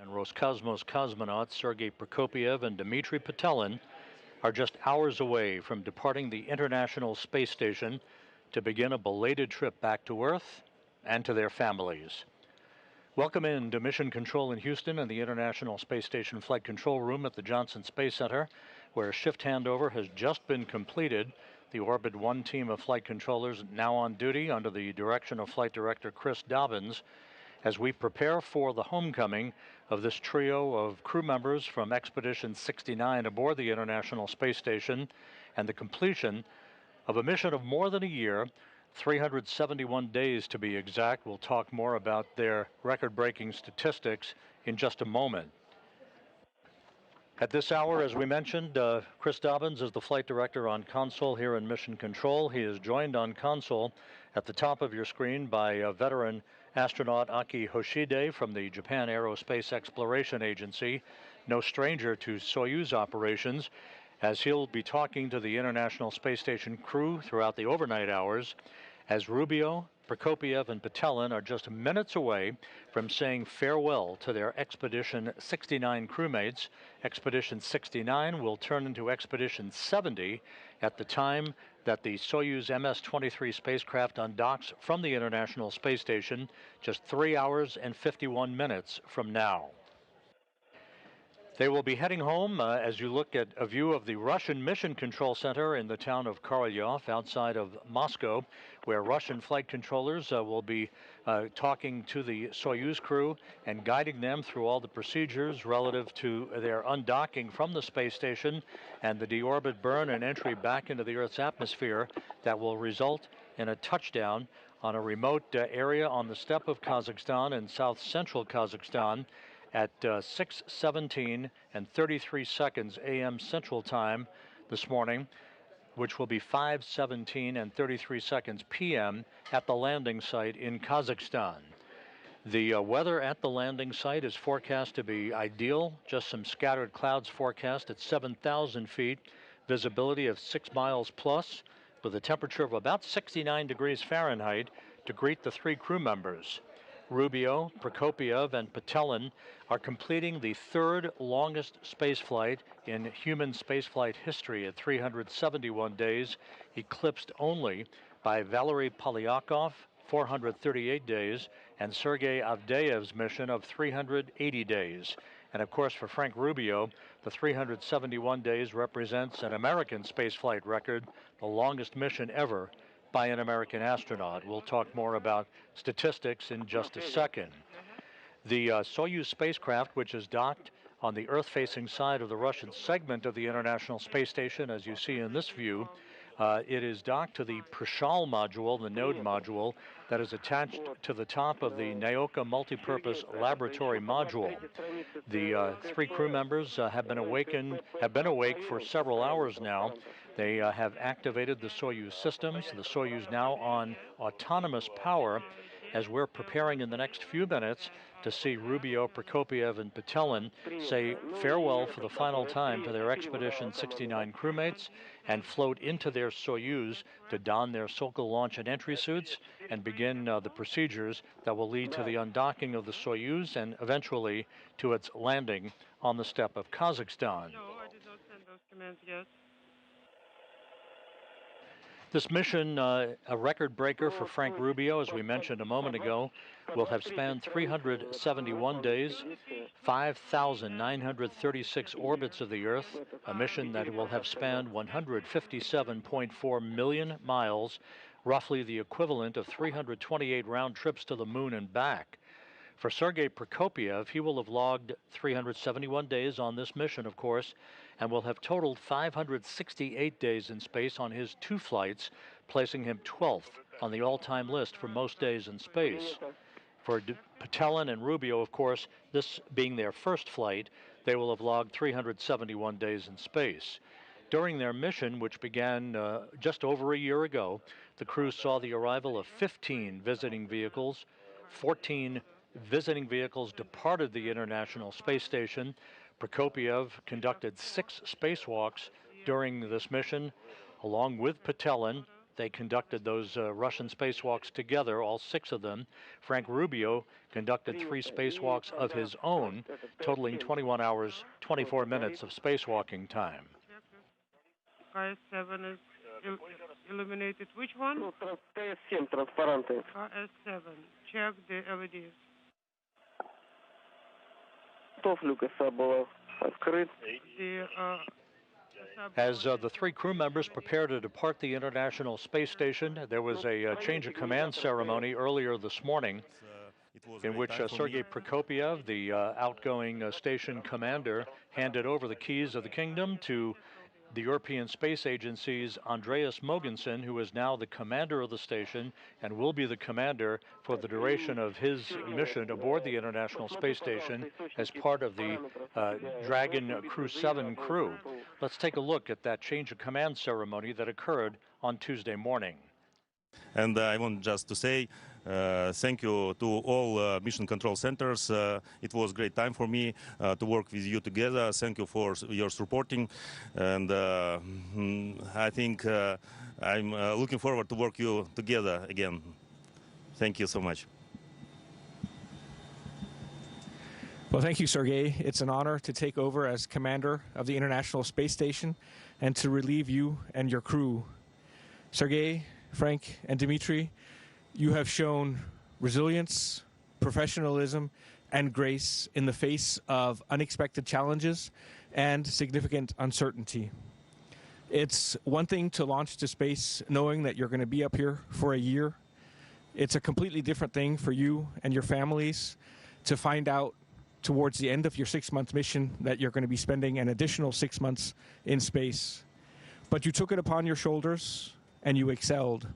and Roscosmos cosmonauts Sergey Prokopyev and Dmitri Petelin are just hours away from departing the International Space Station to begin a belated trip back to Earth and to their families. Welcome in to Mission Control in Houston and the International Space Station Flight Control Room at the Johnson Space Center, where a shift handover has just been completed. The Orbit 1 team of flight controllers now on duty under the direction of Flight Director Chris Dobbins as we prepare for the homecoming of this trio of crew members from Expedition 69 aboard the International Space Station and the completion of a mission of more than a year, 371 days to be exact. We'll talk more about their record-breaking statistics in just a moment. At this hour, as we mentioned, Chris Dobbins is the flight director on console here in Mission Control. He is joined on console at the top of your screen by veteran astronaut Aki Hoshide from the Japan Aerospace Exploration Agency, no stranger to Soyuz operations, as he'll be talking to the International Space Station crew throughout the overnight hours, as Rubio, Prokopyev, and Petelin are just minutes away from saying farewell to their Expedition 69 crewmates. Expedition 69 will turn into Expedition 70 at the time that the Soyuz MS-23 spacecraft undocks from the International Space Station, just 3 hours and 51 minutes from now. They will be heading home as you look at a view of the Russian Mission Control Center in the town of Korolyov outside of Moscow, where Russian flight controllers will be talking to the Soyuz crew and guiding them through all the procedures relative to their undocking from the space station and the deorbit burn and entry back into the Earth's atmosphere that will result in a touchdown on a remote area on the steppe of Kazakhstan in south-central Kazakhstan at 6:17 and 33 seconds a.m. Central Time this morning, which will be 5:17 and 33 seconds p.m. at the landing site in Kazakhstan. The weather at the landing site is forecast to be ideal, just some scattered clouds forecast at 7,000 feet, visibility of 6 miles plus, with a temperature of about 69 degrees Fahrenheit to greet the three crew members. Rubio, Prokopyev, and Petelin are completing the third longest spaceflight in human spaceflight history at 371 days, eclipsed only by Valery Polyakov, 438 days, and Sergey Avdeyev's mission of 380 days. And of course, for Frank Rubio, the 371 days represents an American spaceflight record, the longest mission ever by an American astronaut. We'll talk more about statistics in just a second. The Soyuz spacecraft, which is docked on the Earth-facing side of the Russian segment of the International Space Station, as you see in this view, it is docked to the Prishal module, the node module, that is attached to the top of the Naoka multipurpose laboratory module. The three crew members have been awake for several hours now. They have activated the Soyuz systems, the Soyuz now on autonomous power, as we're preparing in the next few minutes to see Rubio, Prokopyev, and Petelin say farewell for the final time to their Expedition 69 crewmates and float into their Soyuz to don their Sokol launch and entry suits and begin the procedures that will lead to the undocking of the Soyuz and eventually to its landing on the steppe of Kazakhstan. No, I did not send those commands yet. This mission, a record breaker for Frank Rubio, as we mentioned a moment ago, will have spanned 371 days, 5,936 orbits of the Earth, a mission that will have spanned 157.4 million miles, roughly the equivalent of 328 round trips to the moon and back. For Sergey Prokopyev, he will have logged 371 days on this mission, of course, and will have totaled 568 days in space on his two flights, placing him 12th on the all-time list for most days in space. For Petelin and Rubio, of course, this being their first flight, they will have logged 371 days in space. During their mission, which began just over a year ago, the crew saw the arrival of 15 visiting vehicles. 14 visiting vehicles departed the International Space Station. Prokopyev conducted 6 spacewalks during this mission, along with Petelin, They conducted those Russian spacewalks together, all 6 of them. Frank Rubio conducted 3 spacewalks of his own, totaling 21 hours, 24 minutes of spacewalking time. KS7 is illuminated. Which one? KS7. Check the LEDs. As the 3 crew members prepare to depart the International Space Station, there was a change of command ceremony earlier this morning in which Sergey Prokopyev, the outgoing station commander, handed over the keys of the kingdom to the European Space Agency's Andreas Mogensen, who is now the commander of the station and will be the commander for the duration of his mission aboard the International Space Station as part of the Dragon Crew 7 crew. Let's take a look at that change of command ceremony that occurred on Tuesday morning. And I want just to say thank you to all mission control centers. It was a great time for me to work with you together. Thank you for your supporting. And I think I'm looking forward to work you together again. Thank you so much. Well, thank you, Sergey. It's an honor to take over as commander of the International Space Station and to relieve you and your crew. Sergey, Frank, and Dmitri, you have shown resilience, professionalism, and grace in the face of unexpected challenges and significant uncertainty. It's one thing to launch to space knowing that you're going to be up here for a year. It's a completely different thing for you and your families to find out towards the end of your 6-month mission that you're going to be spending an additional 6 months in space. But you took it upon your shoulders and you excelled.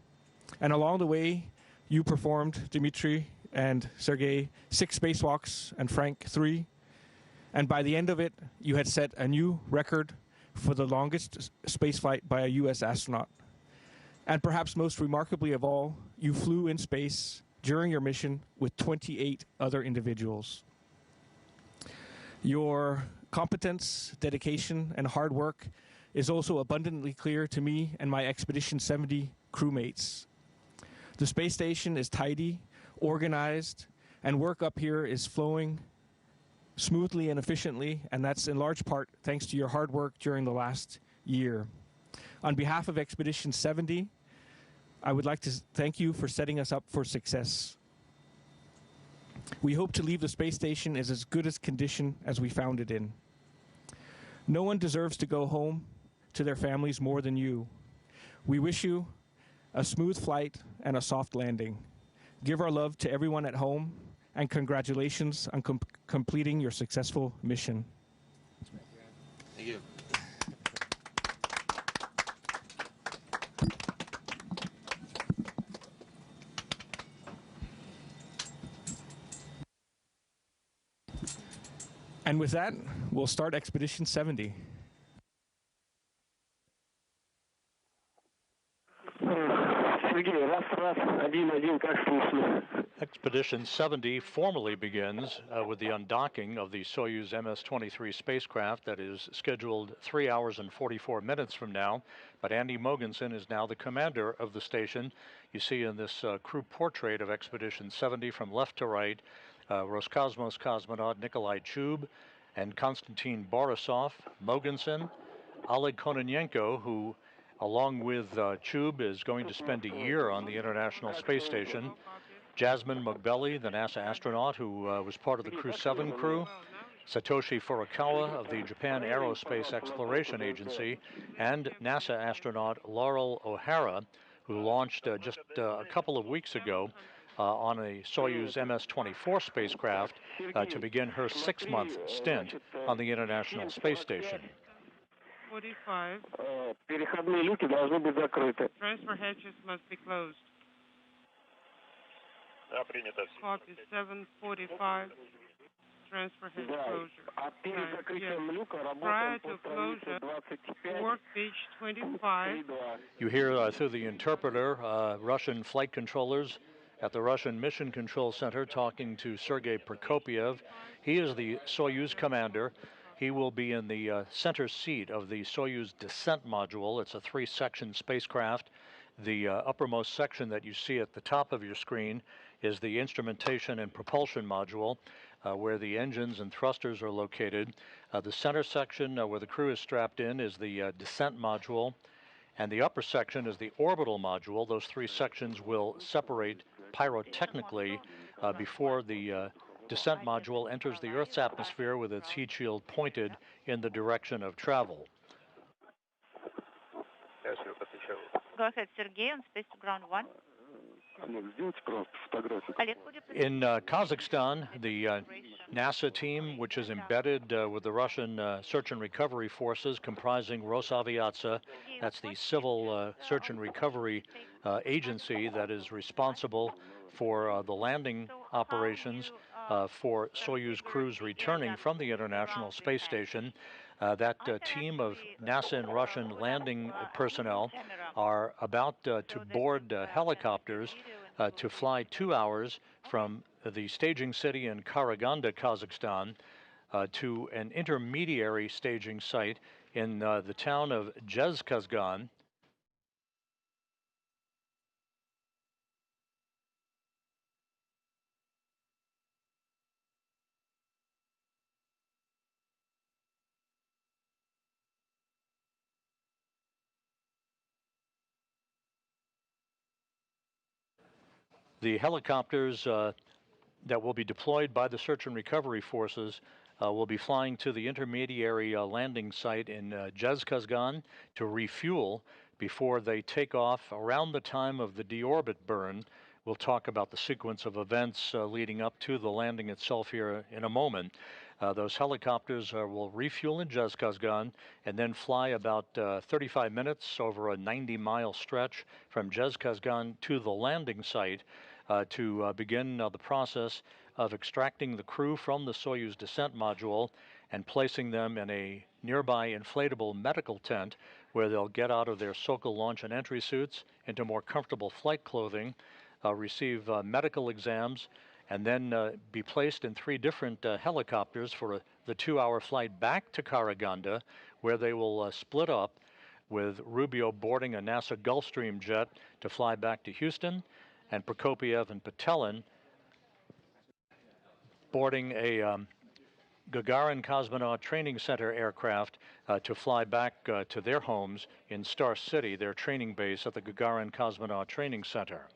And along the way, you performed, Dmitri and Sergey, 6 spacewalks and Frank 3. And by the end of it, you had set a new record for the longest spaceflight by a U.S. astronaut. And perhaps most remarkably of all, you flew in space during your mission with 28 other individuals. Your competence, dedication, and hard work is also abundantly clear to me and my Expedition 70 crewmates. The space station is tidy, organized, and work up here is flowing smoothly and efficiently, and that's in large part thanks to your hard work during the last year. On behalf of Expedition 70, I would like to thank you for setting us up for success. We hope to leave the space station in as good a condition as we found it in. No one deserves to go home to their families more than you. We wish you a smooth flight and a soft landing. Give our love to everyone at home, and congratulations on completing your successful mission. Thank you. And with that, we'll start Expedition 70. Expedition 70 formally begins with the undocking of the Soyuz MS-23 spacecraft that is scheduled 3 hours and 44 minutes from now. But Andy Mogensen is now the commander of the station. You see in this crew portrait of Expedition 70 from left to right, Roscosmos cosmonaut Nikolai Chub and Konstantin Borisov, Mogensen, Oleg Kononenko, who along with Chub is going to spend a year on the International Space Station, Jasmine Mugbelli, the NASA astronaut who was part of the Crew 7 crew, Satoshi Furukawa of the Japan Aerospace Exploration Agency, and NASA astronaut Laurel O'Hara, who launched just a couple of weeks ago on a Soyuz MS-24 spacecraft to begin her 6-month stint on the International Space Station. 45. Transfer hatches must be closed. Copy 745. Transfer hatch closure. Yes. Prior to closure, work page 25. You hear through the interpreter Russian flight controllers at the Russian Mission Control Center talking to Sergey Prokopyev. He is the Soyuz commander. He will be in the center seat of the Soyuz descent module. It's a 3-section spacecraft, The uppermost section that you see at the top of your screen is the instrumentation and propulsion module, where the engines and thrusters are located. The center section where the crew is strapped in is the descent module, and the upper section is the orbital module. Those three sections will separate pyrotechnically before the descent module enters the Earth's atmosphere with its heat shield pointed in the direction of travel. Go ahead, Sergey, on Space to Ground 1. In Kazakhstan, the NASA team, which is embedded with the Russian search and recovery forces comprising Rosaviatsia, that's the civil search and recovery agency that is responsible for the landing operations for Soyuz crews returning from the International Space Station. That team of NASA and Russian landing personnel are about to board helicopters to fly 2 hours from the staging city in Karaganda, Kazakhstan, to an intermediary staging site in the town of Zhezkazgan. The helicopters that will be deployed by the search and recovery forces will be flying to the intermediary landing site in Zhezkazgan to refuel before they take off around the time of the deorbit burn. We'll talk about the sequence of events leading up to the landing itself here in a moment. Those helicopters will refuel in Zhezkazgan and then fly about 35 minutes over a 90-mile stretch from Zhezkazgan to the landing site to begin the process of extracting the crew from the Soyuz descent module and placing them in a nearby inflatable medical tent where they'll get out of their Sokol launch and entry suits into more comfortable flight clothing, receive medical exams, and then be placed in 3 different helicopters for the 2-hour flight back to Karaganda, where they will split up, with Rubio boarding a NASA Gulfstream jet to fly back to Houston, and Prokopyev and Petelin boarding a Gagarin Cosmonaut Training Center aircraft to fly back to their homes in Star City, their training base at the Gagarin Cosmonaut Training Center.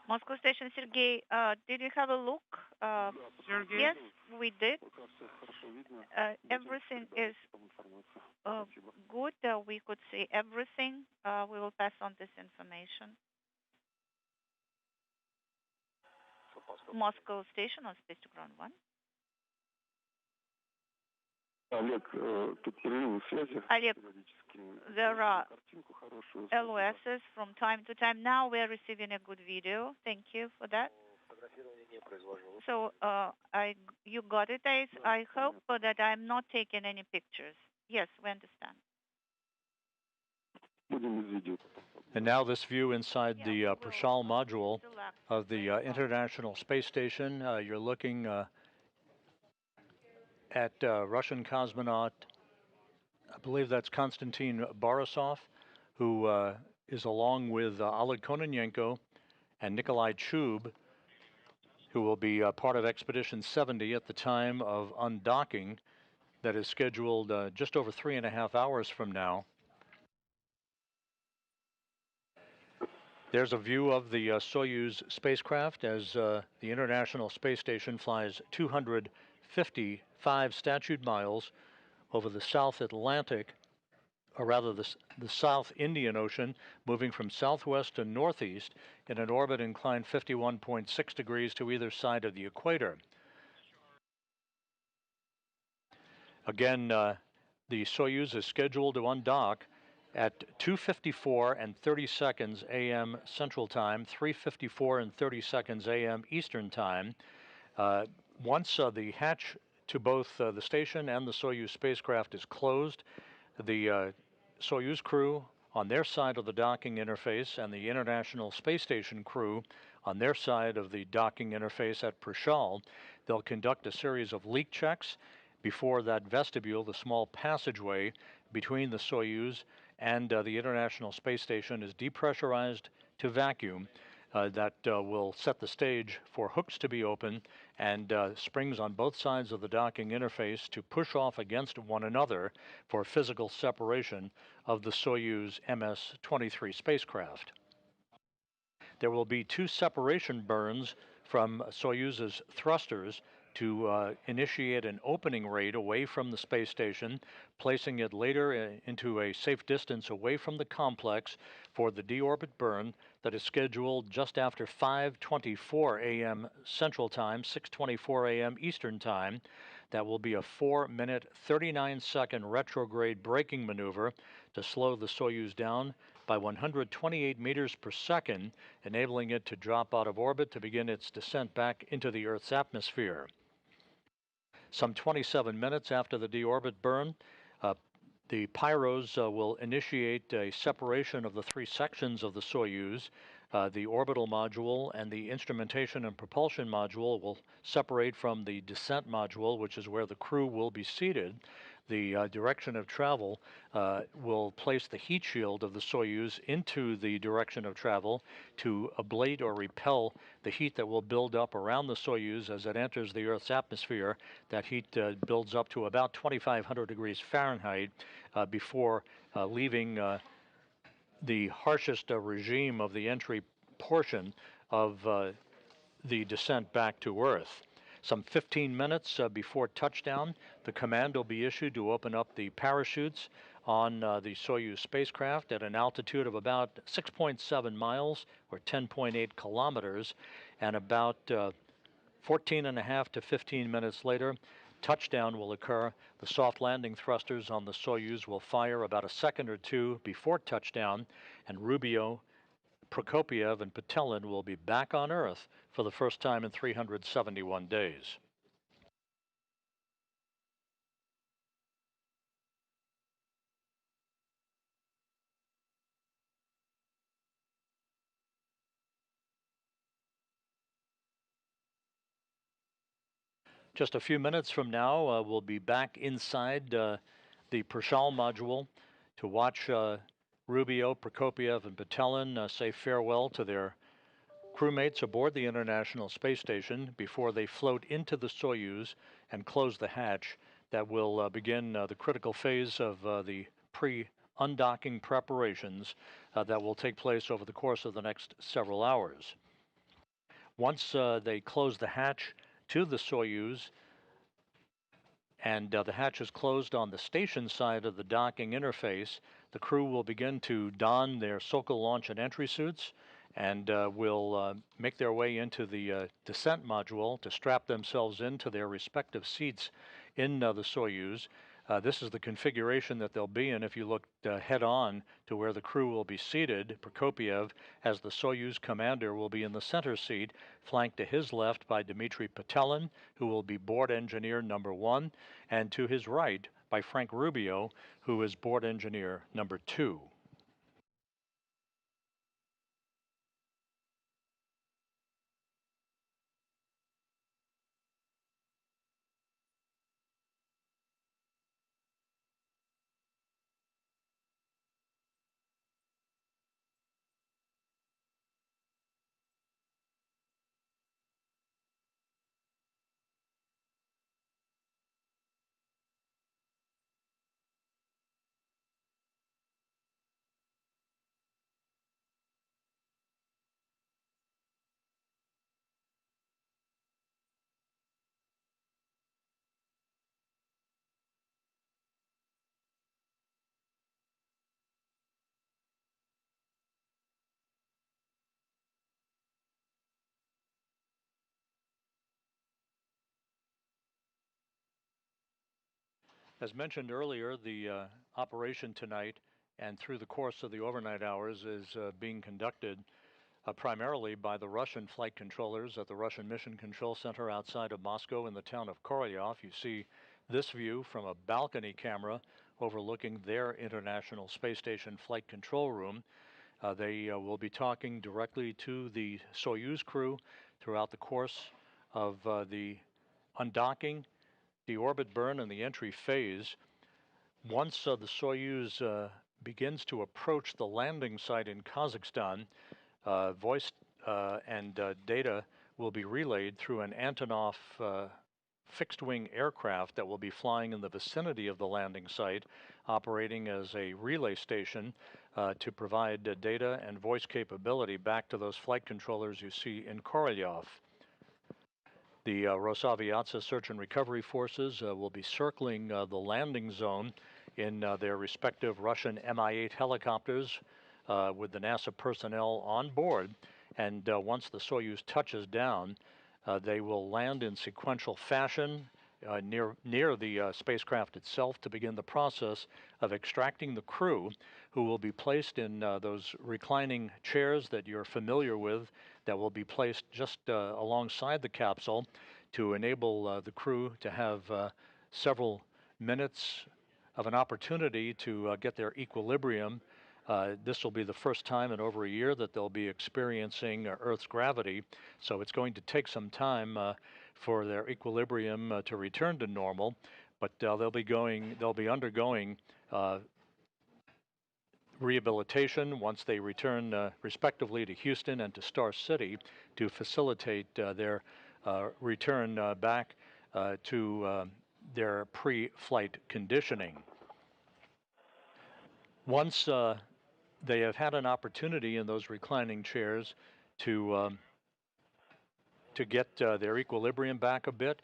Moscow Station, Sergey, did you have a look? Sergey? Yes, we did. Everything is good. We could see everything. We will pass on this information. Moscow Station on Space to Ground 1. Oleg, there are LOSs from time to time. Now we are receiving a good video. Thank you for that. So you got it, I hope that I'm not taking any pictures. Yes, we understand. And now this view inside the Prashal module of the International Space Station. You're looking at Russian cosmonaut, I believe that's Konstantin Borisov, who is along with Oleg Kononenko and Nikolai Chub, who will be part of Expedition 70 at the time of undocking that is scheduled just over 3.5 hours from now. There's a view of the Soyuz spacecraft as the International Space Station flies 255 statute miles over the South Atlantic, or rather the South Indian Ocean, moving from southwest to northeast in an orbit inclined 51.6 degrees to either side of the equator. Again, the Soyuz is scheduled to undock at 2:54 and 30 seconds a.m. Central Time, 3:54 and 30 seconds a.m. Eastern Time. Once the hatch to both the station and the Soyuz spacecraft is closed, the Soyuz crew on their side of the docking interface and the International Space Station crew on their side of the docking interface at Prishal. They'll conduct a series of leak checks before that vestibule, the small passageway between the Soyuz and the International Space Station, is depressurized to vacuum. That will set the stage for hooks to be open and springs on both sides of the docking interface to push off against one another for physical separation of the Soyuz MS-23 spacecraft. There will be two separation burns from Soyuz's thrusters to initiate an opening rate away from the space station, placing it later into a safe distance away from the complex for the deorbit burn that is scheduled just after 5:24 a.m. Central Time, 6:24 a.m. Eastern Time. That will be a 4-minute, 39-second retrograde braking maneuver to slow the Soyuz down by 128 meters per second, enabling it to drop out of orbit to begin its descent back into the Earth's atmosphere. Some 27 minutes after the deorbit burn, the pyros will initiate a separation of the three sections of the Soyuz. The orbital module and the instrumentation and propulsion module will separate from the descent module, which is where the crew will be seated. The direction of travel will place the heat shield of the Soyuz into the direction of travel to ablate or repel the heat that will build up around the Soyuz as it enters the Earth's atmosphere. That heat builds up to about 2,500 degrees Fahrenheit before leaving the harshest regime of the entry portion of the descent back to Earth. Some 15 minutes before touchdown, the command will be issued to open up the parachutes on the Soyuz spacecraft at an altitude of about 6.7 miles or 10.8 kilometers, and about 14.5 to 15 minutes later, touchdown will occur. The soft landing thrusters on the Soyuz will fire about a second or two before touchdown, and Rubio, Prokopyev, and Petelin will be back on Earth for the first time in 371 days. Just a few minutes from now, we'll be back inside the Prishal module to watch Rubio, Prokopyev, and Petelin say farewell to their crewmates aboard the International Space Station before they float into the Soyuz and close the hatch that will begin the critical phase of the pre-undocking preparations that will take place over the course of the next several hours. Once they close the hatch to the Soyuz, and the hatch is closed on the station side of the docking interface, the crew will begin to don their Sokol launch and entry suits and will make their way into the descent module to strap themselves into their respective seats in the Soyuz. This is the configuration that they'll be in if you look head on to where the crew will be seated. Prokopyev, as the Soyuz commander, will be in the center seat, flanked to his left by Dmitri Petelin, who will be board engineer number 1, and to his right by Frank Rubio, who is board engineer number 2. As mentioned earlier, the operation tonight and through the course of the overnight hours is being conducted primarily by the Russian flight controllers at the Russian Mission Control Center outside of Moscow in the town of Korolyov. You see this view from a balcony camera overlooking their International Space Station flight control room. They will be talking directly to the Soyuz crew throughout the course of the undocking, the orbit burn, and the entry phase. Once the Soyuz begins to approach the landing site in Kazakhstan, voice and data will be relayed through an Antonov fixed-wing aircraft that will be flying in the vicinity of the landing site, operating as a relay station to provide data and voice capability back to those flight controllers you see in Korolyov. The Rosaviatsa search and recovery forces will be circling the landing zone in their respective Russian Mi-8 helicopters with the NASA personnel on board. And once the Soyuz touches down, they will land in sequential fashion near the spacecraft itself to begin the process of extracting the crew, who will be placed in those reclining chairs that you're familiar with, that will be placed just alongside the capsule to enable the crew to have several minutes of an opportunity to get their equilibrium. This will be the first time in over a year that they'll be experiencing Earth's gravity, so it's going to take some time for their equilibrium to return to normal, but they'll be undergoing rehabilitation once they return respectively to Houston and to Star City to facilitate their return back to their pre-flight conditioning. Once they have had an opportunity in those reclining chairs to get their equilibrium back a bit,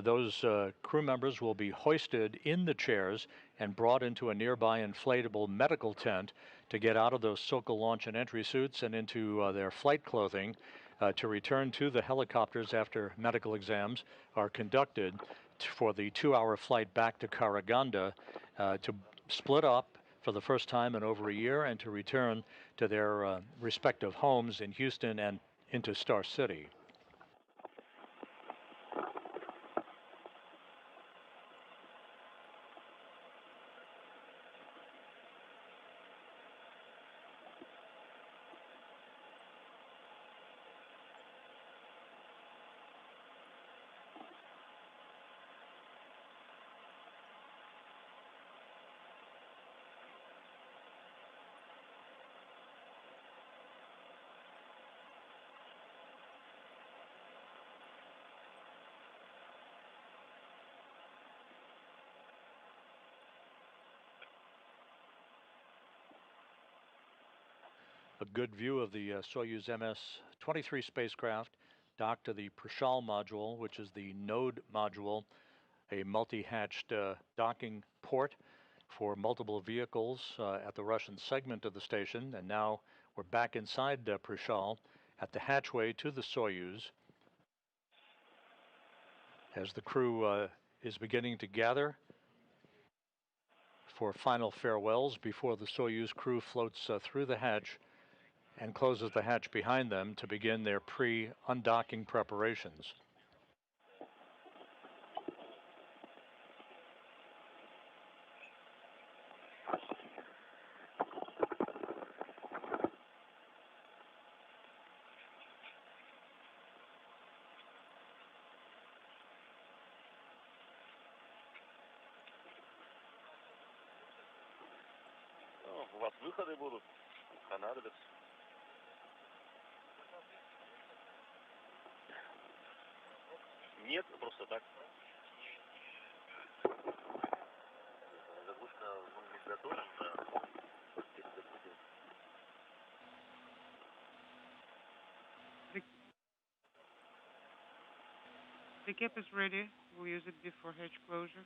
those crew members will be hoisted in the chairs and brought into a nearby inflatable medical tent to get out of those Sokol launch and entry suits and into their flight clothing to return to the helicopters after medical exams are conducted for the 2-hour flight back to Karaganda to split up for the first time in over a year and to return to their respective homes in Houston and into Star City. A good view of the Soyuz MS-23 spacecraft docked to the Prishal module, which is the node module, a multi-hatched docking port for multiple vehicles at the Russian segment of the station. And now we're back inside Prishal at the hatchway to the Soyuz as the crew is beginning to gather for final farewells before the Soyuz crew floats through the hatch and closes the hatch behind them to begin their pre-undocking preparations. У вас выходы будут, понадобятся. Нет, просто так. Заглушка не готова, да. The cap is ready. We'll use it before hatch closure.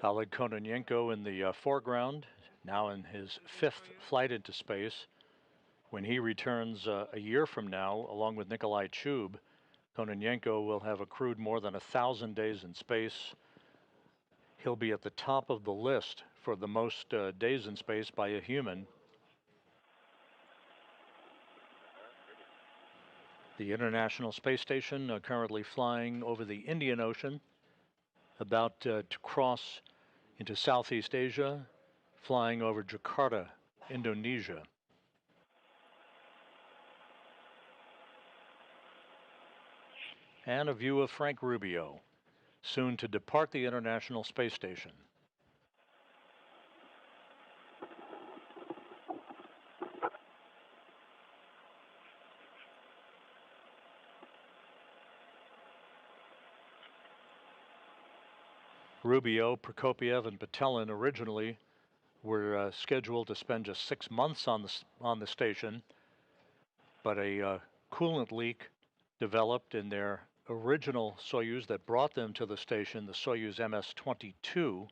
Oleg Kononenko in the foreground, now in his 5th flight into space, When he returns a year from now, along with Nikolai Chub, Kononenko will have accrued more than 1,000 days in space. He'll be at the top of the list for the most days in space by a human. The International Space Station currently flying over the Indian Ocean, about to cross into Southeast Asia, flying over Jakarta, Indonesia. And a view of Frank Rubio, soon to depart the International Space Station. Rubio, Prokopyev, and Petelin originally were scheduled to spend just 6 months on the station, but a coolant leak developed in their original Soyuz that brought them to the station, the Soyuz MS-22,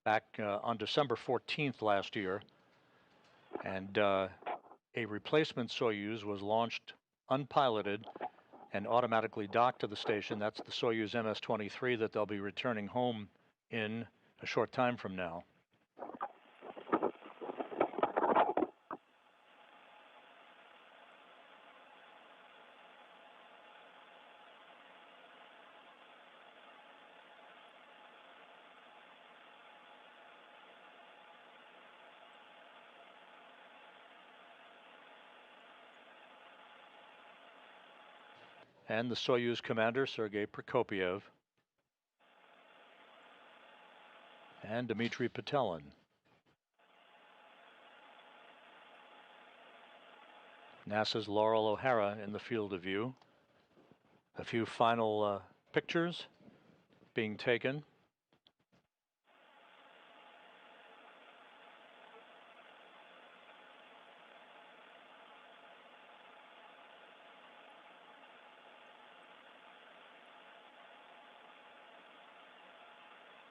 back on December 14th last year, and a replacement Soyuz was launched unpiloted and automatically docked to the station. That's the Soyuz MS-23 that they'll be returning home in a short time from now. And the Soyuz commander, Sergey Prokopyev, and Dmitri Petelin. NASA's Laurel O'Hara in the field of view. A few final pictures being taken.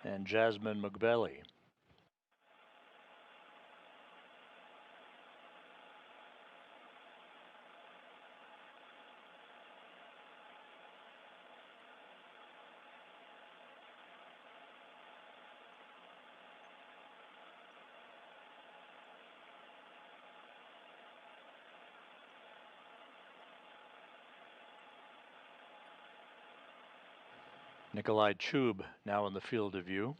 And Jasmine Mugbeli. Nikolai Chub now in the field of view.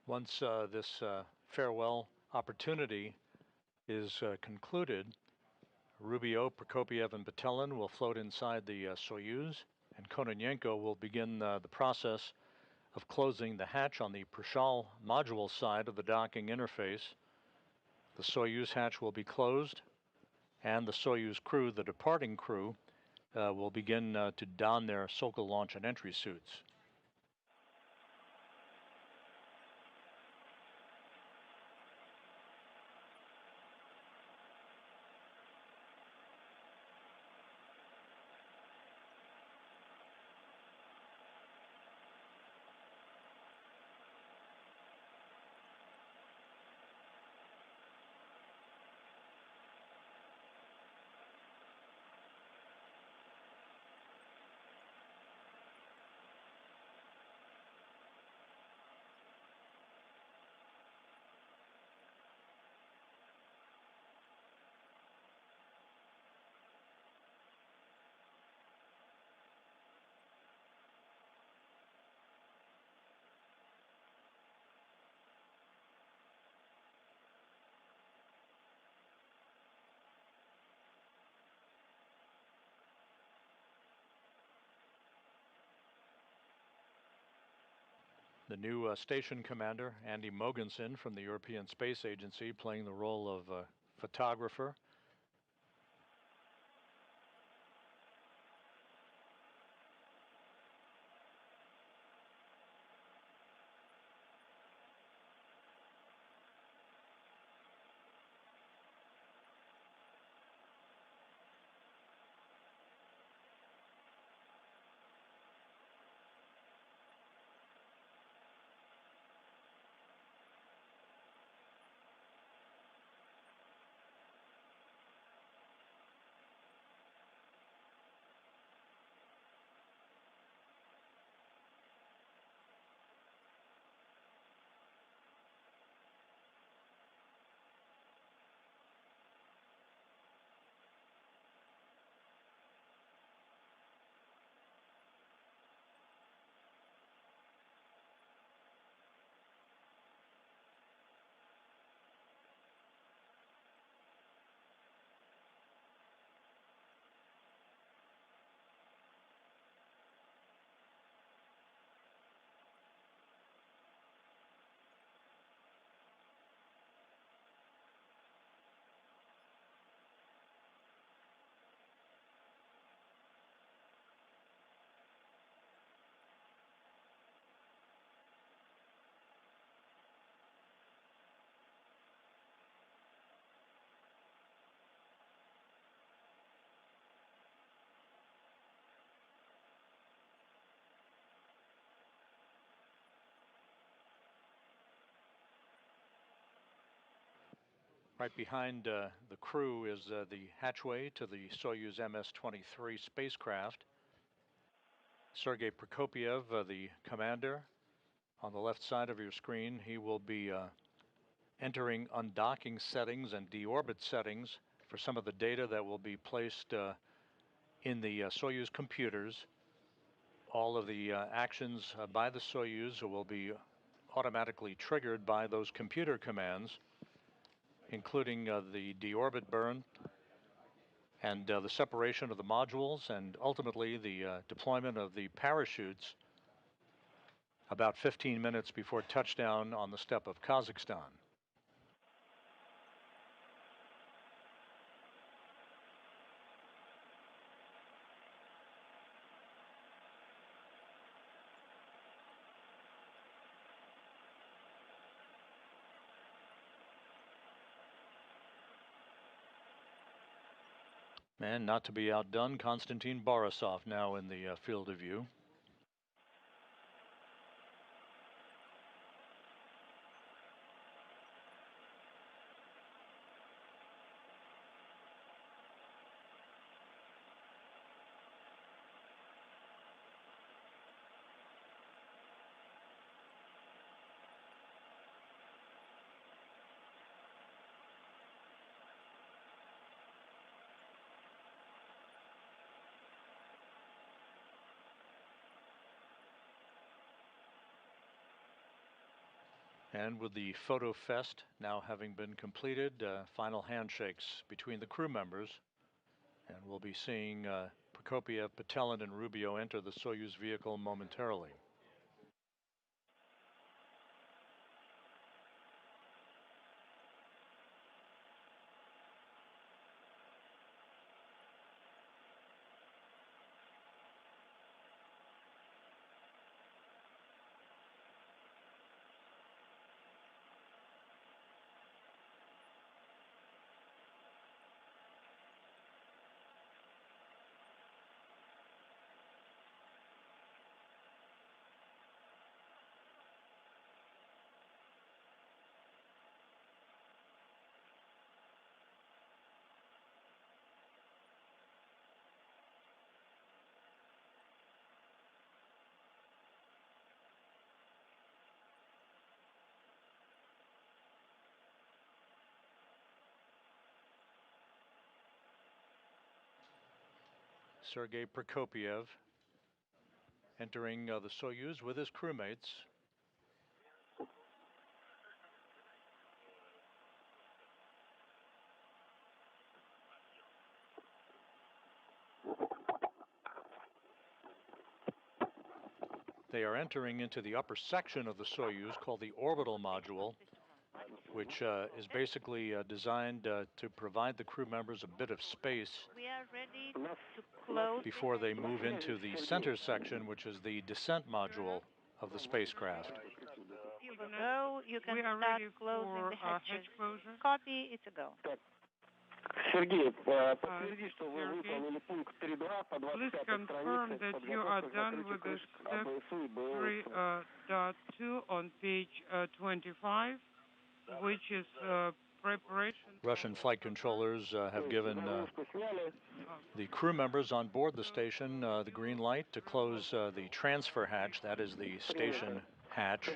Once this farewell opportunity is concluded, Rubio, Prokopyev, and Petelin will float inside the Soyuz, and Kononenko will begin the process of closing the hatch on the Prashal module side of the docking interface. The Soyuz hatch will be closed, and the Soyuz crew, the departing crew, will begin to don their Sokol launch and entry suits. The new station commander, Andy Mogensen from the European Space Agency, playing the role of photographer. Right behind the crew is the hatchway to the Soyuz MS-23 spacecraft. Sergey Prokopyev, the commander, on the left side of your screen. He will be entering undocking settings and deorbit settings for some of the data that will be placed in the Soyuz computers. All of the actions by the Soyuz will be automatically triggered by those computer commands, including the deorbit burn and the separation of the modules, and ultimately the deployment of the parachutes about 15 minutes before touchdown on the steppe of Kazakhstan. And not to be outdone, Konstantin Borisov now in the field of view. And with the photo fest now having been completed, final handshakes between the crew members, and we'll be seeing Prokopyev, Petelin, and Rubio enter the Soyuz vehicle momentarily. Sergey Prokopyev entering the Soyuz with his crewmates. they are entering into the upper section of the Soyuz called the orbital module, which is basically designed to provide the crew members a bit of space before they move into the center section, which is the descent module of the spacecraft. You can start closing the hatches. Closure. Copy, it's a go. Сергей, Please confirm that you are done with the step 3.2 on page 25, which is preparation. Russian flight controllers have given the crew members on board the station the green light to close the transfer hatch, that is the station hatch,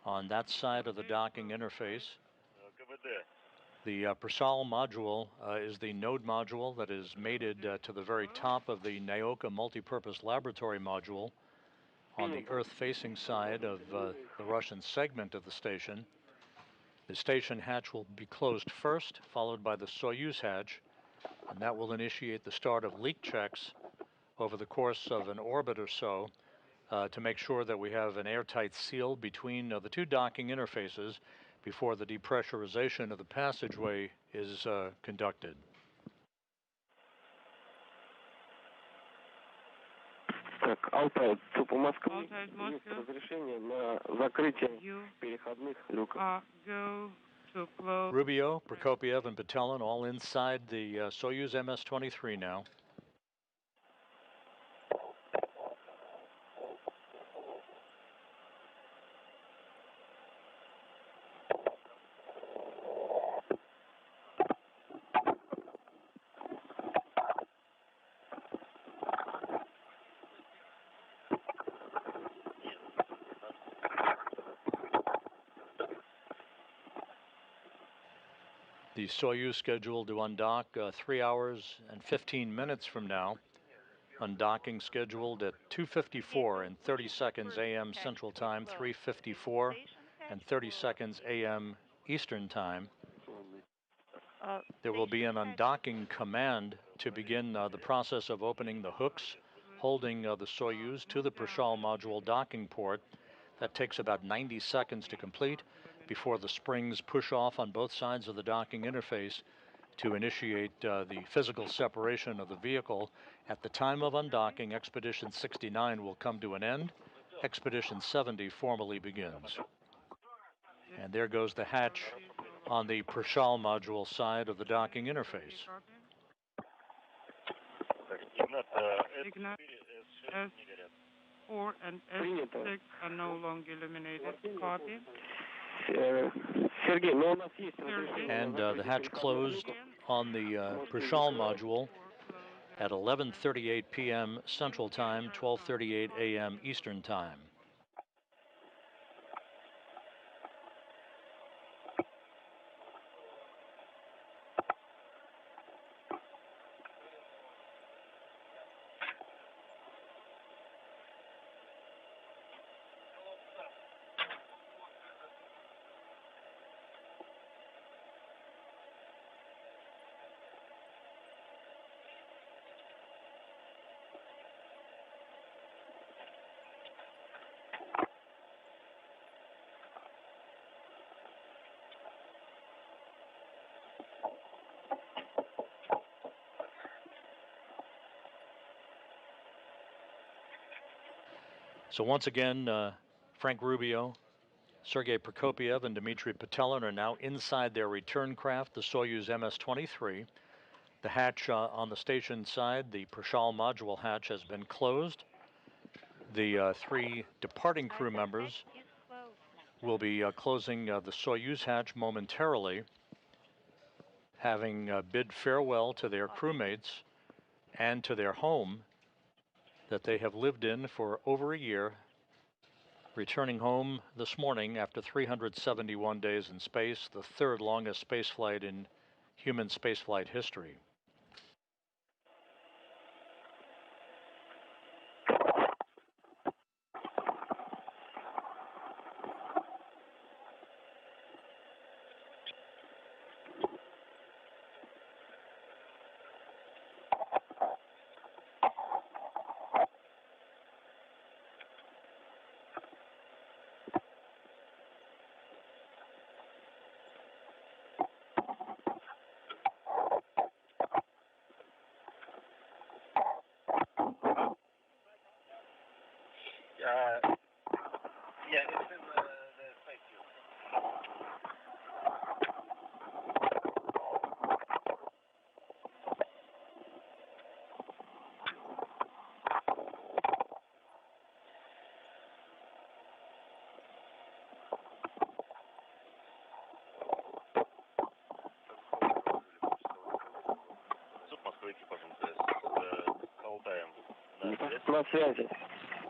on that side of the docking interface. The Prashal module is the node module that is mated to the very top of the Naoka multipurpose laboratory module on the Earth-facing side of the Russian segment of the station. The station hatch will be closed first, followed by the Soyuz hatch, and that will initiate the start of leak checks over the course of an orbit or so to make sure that we have an airtight seal between the two docking interfaces before the depressurization of the passageway is conducted. Алтай, ЦУП Москвы, Altai, есть Moscow. разрешение на закрытие You переходных люков. go to close. Rubio, Prokopyev, and Petelin all inside the Soyuz MS-23 now. The Soyuz scheduled to undock 3 hours and 15 minutes from now. Undocking scheduled at 2:54 and 30 seconds a.m. Central Time, 3:54 and 30 seconds a.m. Eastern Time. There will be an undocking command to begin the process of opening the hooks holding the Soyuz to the Prashal module docking port. That takes about 90 seconds to complete before the springs push off on both sides of the docking interface to initiate the physical separation of the vehicle. At the time of undocking, Expedition 69 will come to an end. Expedition 70 formally begins. And there goes the hatch on the Prashal module side of the docking interface. Ignat, S4 and S6 are no longer illuminated. Copy. Сергей, но у нас есть разрешение. And the hatch closed on the Prashal module at 11:38 p.m. Central Time, 12:38 a.m. Eastern Time. So once again, Frank Rubio, Sergey Prokopyev, and Dmitri Petelin are now inside their return craft, the Soyuz MS-23. The hatch on the station side, the Prashal module hatch, has been closed. The three departing crew members will be closing the Soyuz hatch momentarily, having bid farewell to their crewmates and to their home that they have lived in for over a year, returning home this morning after 371 days in space, the third longest spaceflight in human spaceflight history.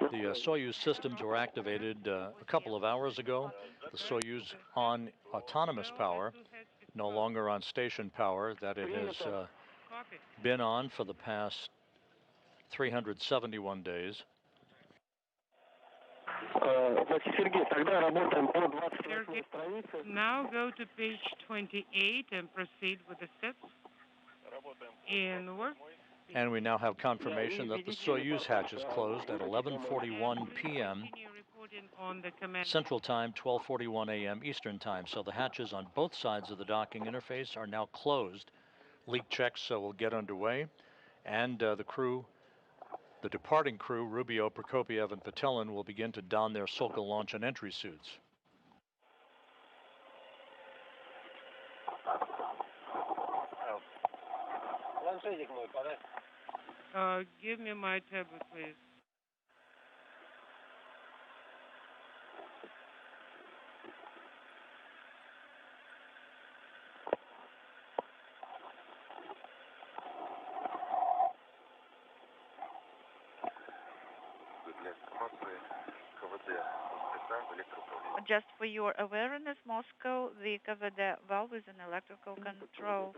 The Soyuz systems were activated a couple of hours ago. The Soyuz on autonomous power, no longer on station power, that it has been on for the past 371 days. Sergey, now go to page 28 and proceed with the steps in work. And we now have confirmation that the Soyuz hatch is closed at 11:41 p.m. Central Time, 12:41 a.m. Eastern Time. So the hatches on both sides of the docking interface are now closed. Leak checks will get underway, and the departing crew, Rubio, Prokopyev, and Petelin, will begin to don their Sokol launch and entry suits. Give me my tablet, please. Just for your awareness, Moscow, the KVD valve is an electrical control.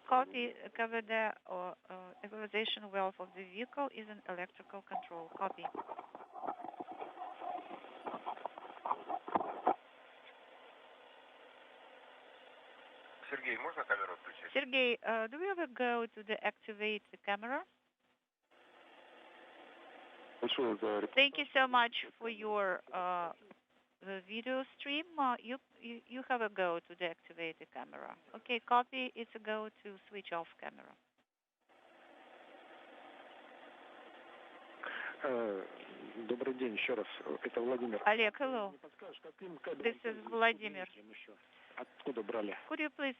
Copy, KVD or equalization valve of the vehicle is an electrical control. Copy. Sergey, do we ever go to the activate the camera? Thank you so much for your the video stream. You have a go to deactivate the camera. Okay, copy. It's a go to switch off camera. Добрый день, еще раз. Это Владимир. Олег, hello. This is Vladimir. Откуда брали? Could you please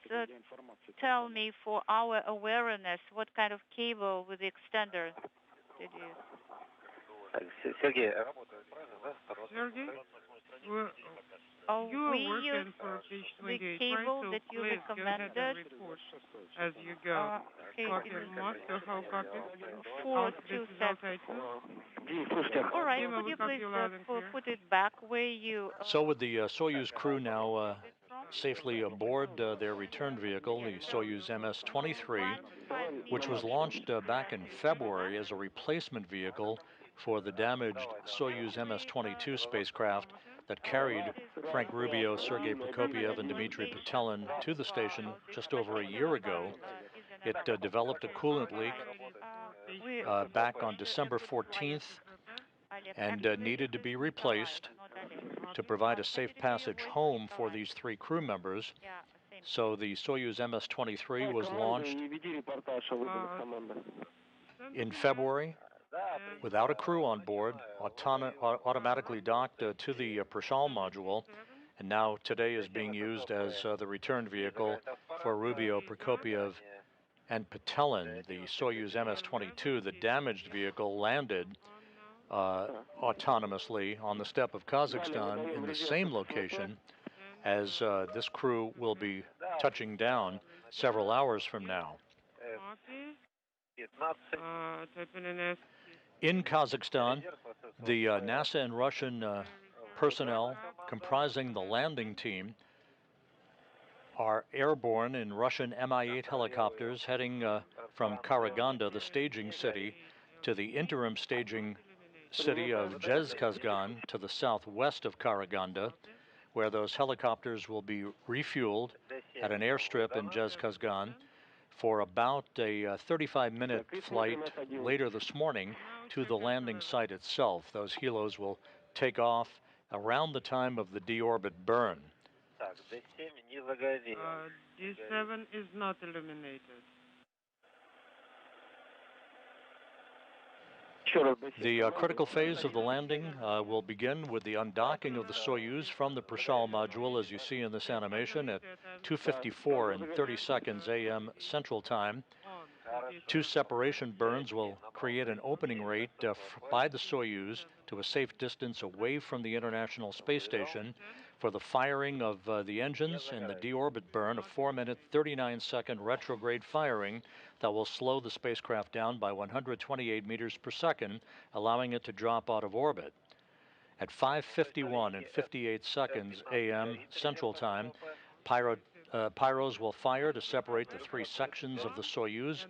tell me for our awareness what kind of cable with the extender did you use? Sergey, работает правильно, да? Sergey, we working use for page the 28, cable right? So that you please recommended. go ahead and report as you go. Okay, Copy Moscow, how copy? 427. All right, could you please put it back where you... So with the Soyuz crew now safely aboard their return vehicle, the Soyuz MS-23, which was launched back in February as a replacement vehicle for the damaged Soyuz MS-22 spacecraft that carried Frank Rubio, Sergey Prokopyev, and Dmitri Petelin to the station just over a year ago. It developed a coolant leak back on December 14th and needed to be replaced to provide a safe passage home for these three crew members. So the Soyuz MS-23 was launched in February without a crew on board, automatically docked to the Prashal module, and now today is being used as the return vehicle for Rubio, Prokopyev, and Petelin. The Soyuz MS-22, the damaged vehicle, landed autonomously on the steppe of Kazakhstan in the same location as this crew will be touching down several hours from now. In Kazakhstan, the NASA and Russian personnel comprising the landing team are airborne in Russian Mi-8 helicopters heading from Karaganda, the staging city, to the interim staging city of Zhezkazgan to the southwest of Karaganda, where those helicopters will be refueled at an airstrip in Zhezkazgan for about a 35-minute flight later this morning to the landing site itself. Those helos will take off around the time of the deorbit burn. D7 is not illuminated. The critical phase of the landing will begin with the undocking of the Soyuz from the Prashal module, as you see in this animation, at 2:54 and 30 seconds a.m. Central Time. Two separation burns will create an opening rate by the Soyuz to a safe distance away from the International Space Station for the firing of the engines and the deorbit burn, a 4-minute, 39-second retrograde firing that will slow the spacecraft down by 128 meters per second, allowing it to drop out of orbit. At 5:51 and 58 seconds a.m. Central Time, pyros will fire to separate the three sections of the Soyuz,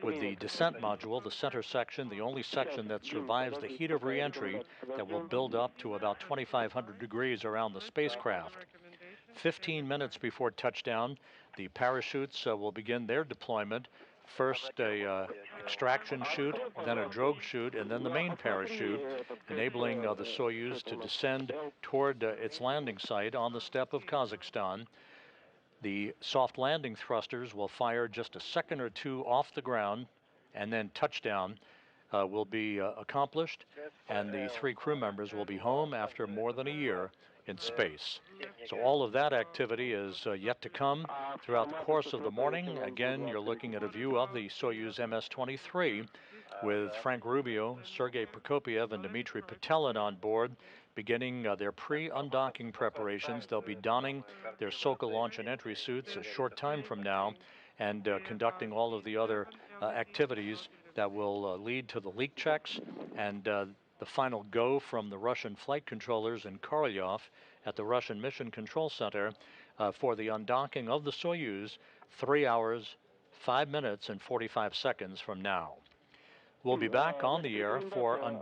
with the descent module, the center section, the only section that survives the heat of reentry that will build up to about 2,500 degrees around the spacecraft. 15 minutes before touchdown, the parachutes will begin their deployment. First a extraction chute, then a drogue chute, and then the main parachute, enabling the Soyuz to descend toward its landing site on the steppe of Kazakhstan. The soft landing thrusters will fire just a second or two off the ground, and then touchdown will be accomplished, and the three crew members will be home after more than a year in space. So all of that activity is yet to come throughout the course of the morning. Again, you're looking at a view of the Soyuz MS-23 with Frank Rubio, Sergey Prokopyev, and Dmitri Petelin on board, beginning their pre-undocking preparations. They'll be donning their Sokol launch and entry suits a short time from now and conducting all of the other activities that will lead to the leak checks and the final go from the Russian flight controllers in Korolyov at the Russian Mission Control Center for the undocking of the Soyuz 3 hours, 5 minutes, and 45 seconds from now. We'll be back on the air for undocking.